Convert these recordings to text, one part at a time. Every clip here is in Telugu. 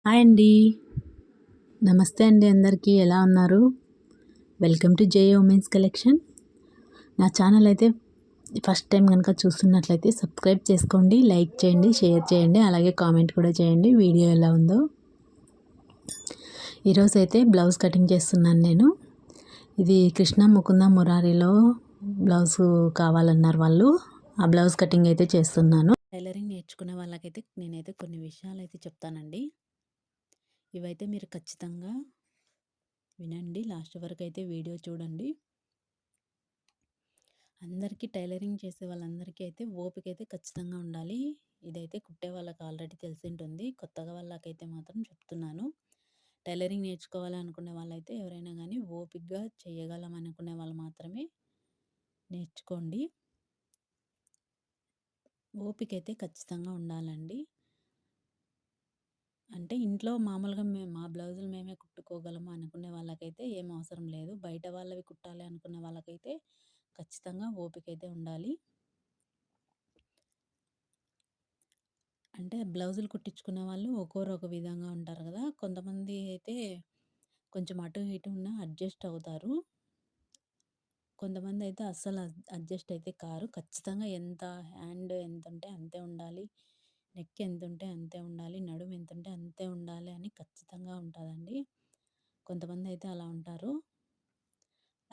హాయ్ అండి. నమస్తే అండి అందరికీ. ఎలా ఉన్నారు? Welcome to J women's collection. నా ఛానల్ అయితే ఫస్ట్ టైం కనుక చూస్తున్నట్లయితే సబ్స్క్రైబ్ చేసుకోండి, లైక్ చేయండి, షేర్ చేయండి, అలాగే కామెంట్ కూడా చేయండి వీడియో ఎలా ఉందో. ఈరోజు అయితే బ్లౌజ్ కటింగ్ చేస్తున్నాను నేను. ఇది కృష్ణ ముకుంద మురారిలో బ్లౌజ్ కావాలన్నారు వాళ్ళు. ఆ బ్లౌజ్ కటింగ్ అయితే చేస్తున్నాను. టైలరింగ్ నేర్చుకునే వాళ్ళకైతే నేనైతే కొన్ని విషయాలు అయితే చెప్తానండి. ఇవైతే మీరు ఖచ్చితంగా వినండి, లాస్ట్ వరకు అయితే వీడియో చూడండి. అందరికీ టైలరింగ్ చేసే వాళ్ళందరికీ అయితే ఓపిక అయితే ఖచ్చితంగా ఉండాలి. ఇదైతే కుట్టే వాళ్ళకి ఆల్రెడీ తెలిసి ఉంటుంది. కొత్తగా వాళ్ళకైతే మాత్రం చెప్తున్నాను. టైలరింగ్ నేర్చుకోవాలనుకునే వాళ్ళైతే ఎవరైనా కానీ ఓపికగా చేయగలం అనుకునే వాళ్ళు మాత్రమే నేర్చుకోండి. ఓపిక అయితే ఖచ్చితంగా ఉండాలండి. అంటే ఇంట్లో మామూలుగా మా బ్లౌజులు మేమే కుట్టుకోగలము అనుకునే వాళ్ళకైతే ఏం అవసరం లేదు. బయట వాళ్ళవి కుట్టాలి అనుకునే వాళ్ళకైతే ఖచ్చితంగా ఓపిక అయితే ఉండాలి. అంటే బ్లౌజులు కుట్టించుకునే వాళ్ళు ఒక్కోరు ఒక విధంగా ఉంటారు కదా. కొంతమంది అయితే కొంచెం అటు ఇటు ఉన్న అడ్జస్ట్ అవుతారు. కొంతమంది అయితే అస్సలు అడ్జస్ట్ అయితే కారు. ఖచ్చితంగా ఎంత హ్యాండ్ ఎంత ఉంటే అంతే ఉండాలి, నెక్ ఎంత ఉంటే అంతే ఉండాలి, నడుము ఎంత ఉంటే అంతే ఉండాలి అని ఖచ్చితంగా ఉంటుందండి. కొంతమంది అయితే అలా ఉంటారు.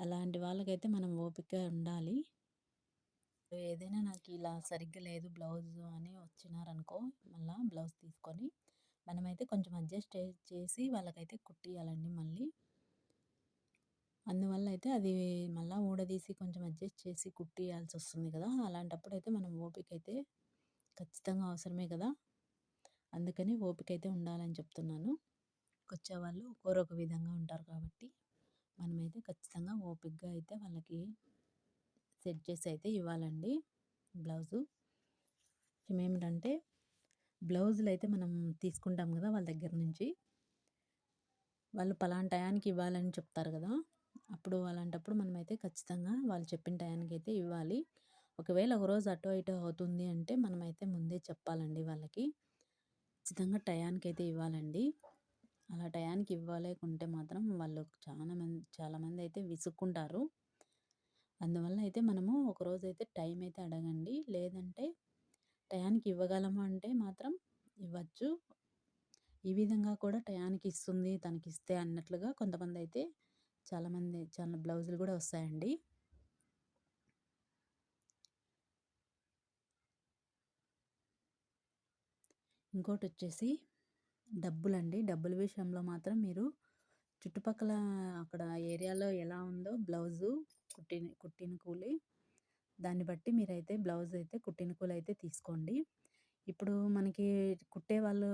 అలాంటి వాళ్ళకైతే మనం ఓపికగా ఉండాలి. ఏదైనా నాకు ఇలా సరిగ్గా లేదు బ్లౌజు అని వచ్చినారనుకో, మళ్ళీ బ్లౌజ్ తీసుకొని మనమైతే కొంచెం అడ్జస్ట్ చేసి వాళ్ళకైతే కుట్టియాలండి మళ్ళీ. అందువల్ల అయితే అది మళ్ళీ ఊడదీసి కొంచెం అడ్జస్ట్ చేసి కుట్టియాల్సి వస్తుంది కదా. అలాంటప్పుడు అయితే మనం ఓపిక అయితే ఖచ్చితంగా అవసరమే కదా. అందుకని ఓపిక అయితే ఉండాలని చెప్తున్నాను. వచ్చేవాళ్ళు ఒక్కొరొక విధంగా ఉంటారు కాబట్టి మనమైతే ఖచ్చితంగా ఓపికగా అయితే వాళ్ళకి సెట్ చేసి అయితే ఇవ్వాలండి బ్లౌజు. ఏమేమిటంటే బ్లౌజులు అయితే మనం తీసుకుంటాం కదా వాళ్ళ దగ్గర నుంచి, వాళ్ళు పలానా టయానికి ఇవ్వాలని చెప్తారు కదా. అప్పుడు అలాంటప్పుడు మనమైతే ఖచ్చితంగా వాళ్ళు చెప్పిన టయానికి అయితే ఇవ్వాలి. ఒకవేళ ఒకరోజు అటో ఇటో అవుతుంది అంటే మనమైతే ముందే చెప్పాలండి వాళ్ళకి. ఖచ్చితంగా టయానికి అయితే ఇవ్వాలండి. అలా టయానికి ఇవ్వలేకుంటే మాత్రం వాళ్ళు చాలామంది అయితే విసుక్కుంటారు. అందువల్ల అయితే మనము ఒకరోజు అయితే టైం అయితే అడగండి. లేదంటే టయానికి ఇవ్వగలము అంటే మాత్రం ఇవ్వచ్చు. ఈ విధంగా కూడా టయానికి ఇస్తుంది తనకిస్తే అన్నట్లుగా కొంతమంది అయితే చాలా బ్లౌజులు కూడా వస్తాయండి. ఇంకోటి వచ్చేసి డబ్బులండి. డబ్బుల విషయంలో మాత్రం మీరు చుట్టుపక్కల అక్కడ ఏరియాలో ఎలా ఉందో బ్లౌజు కుట్టిన కూలి, దాన్ని బట్టి మీరైతే బ్లౌజ్ అయితే కుట్టిన కూలి అయితే తీసుకోండి. ఇప్పుడు మనకి కుట్టే వాళ్ళు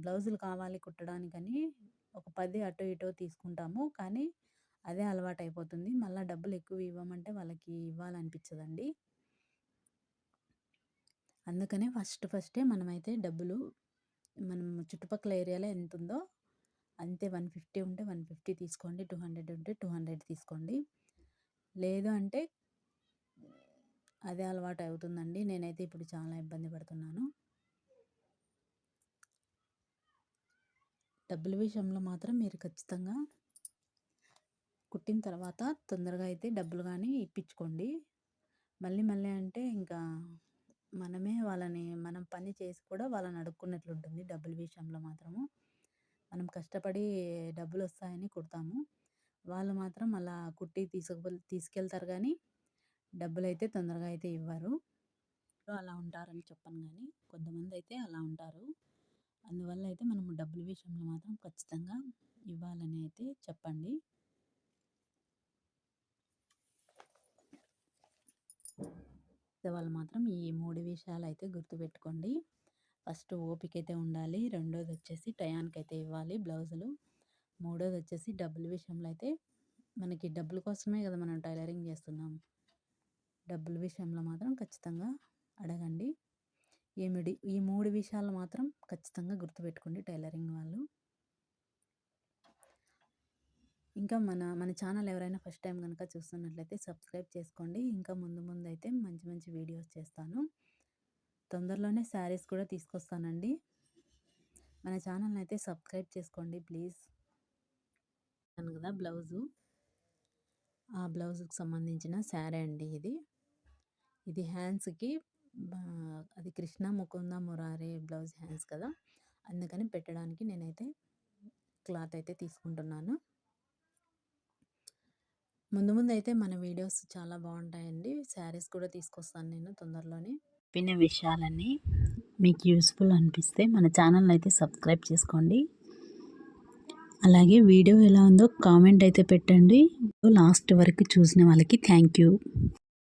బ్లౌజులు కావాలి కుట్టడానికని ఒక 10 అటో ఇటో తీసుకుంటాము. కానీ అదే అలవాటు అయిపోతుంది. మళ్ళీ డబ్బులు ఎక్కువ ఇవ్వమంటే వాళ్ళకి ఇవ్వాలనిపించదండి. అందుకనే ఫస్టే మనమైతే డబ్బులు మనం చుట్టుపక్కల ఏరియాలో ఎంత ఉందో అంతే 150 ఉంటే 150 తీసుకోండి, 200 ఉంటే 200 తీసుకోండి. లేదు అంటే అదే అలవాటు అవుతుందండి. నేనైతే ఇప్పుడు చాలా ఇబ్బంది పడుతున్నాను. డబ్బుల విషయంలో మాత్రం మీరు ఖచ్చితంగా కుట్టిన తర్వాత తొందరగా అయితే డబ్బులు కానీ ఇప్పించుకోండి. మళ్ళీ అంటే ఇంకా మనం పని చేసి కూడా వాళ్ళని అడుక్కున్నట్లు ఉంటుంది. డబ్బుల విషయంలో మాత్రము మనం కష్టపడి డబ్బులు వస్తాయని కుడతాము. వాళ్ళు మాత్రం అలా కుట్టి తీసుకెళ్తారు కానీ డబ్బులైతే తొందరగా అయితే ఇవ్వరు. అలా ఉంటారని చెప్పను కానీ కొంతమంది అయితే అలా ఉంటారు. అందువల్ల అయితే మనము డబ్బుల విషయంలో మాత్రం ఖచ్చితంగా ఇవ్వాలని అయితే చెప్పండి. వాళ్ళు మాత్రం ఈ 3 విషయాలు అయితే గుర్తుపెట్టుకోండి. ఫస్ట్ ఓపిక అయితే ఉండాలి. రెండోది వచ్చేసి టయానికైతే ఇవ్వాలి బ్లౌజులు. మూడోది వచ్చేసి డబ్బుల విషయంలో అయితే మనకి డబ్బుల కోసమే కదా మనం టైలరింగ్ చేస్తున్నాం. డబ్బుల విషయంలో మాత్రం ఖచ్చితంగా అడగండి. ఈ 3 విషయాలు మాత్రం ఖచ్చితంగా గుర్తుపెట్టుకోండి టైలరింగ్ వాళ్ళు. ఇంకా మన ఛానల్ ఎవరైనా ఫస్ట్ టైం కనుక చూస్తున్నట్లయితే సబ్స్క్రైబ్ చేసుకోండి. ఇంకా ముందు అయితే మంచి వీడియోస్ చేస్తాను. తొందరలోనే శారీస్ కూడా తీసుకొస్తానండి. మన ఛానల్ని అయితే సబ్స్క్రైబ్ చేసుకోండి ప్లీజ్. అను కదా బ్లౌజు, ఆ బ్లౌజ్కి సంబంధించిన శారీ అండి ఇది. ఇది హ్యాండ్స్కి అది కృష్ణ ముకుంద మురారే బ్లౌజ్ హ్యాండ్స్ కదా, అందుకని పెట్టడానికి నేనైతే క్లాత్ అయితే తీసుకుంటున్నాను. ముందు ముందు అయితే మన వీడియోస్ చాలా బాగుంటాయండి. శారీస్ కూడా తీసుకొస్తాను నేను తొందరలోనే. చెప్పిన విషయాలన్నీ మీకు యూస్ఫుల్ అనిపిస్తే మన ఛానల్ని అయితే సబ్స్క్రైబ్ చేసుకోండి. అలాగే వీడియో ఎలా ఉందో కామెంట్ అయితే పెట్టండి. లాస్ట్ వరకు చూసిన వాళ్ళకి థ్యాంక్ యూ.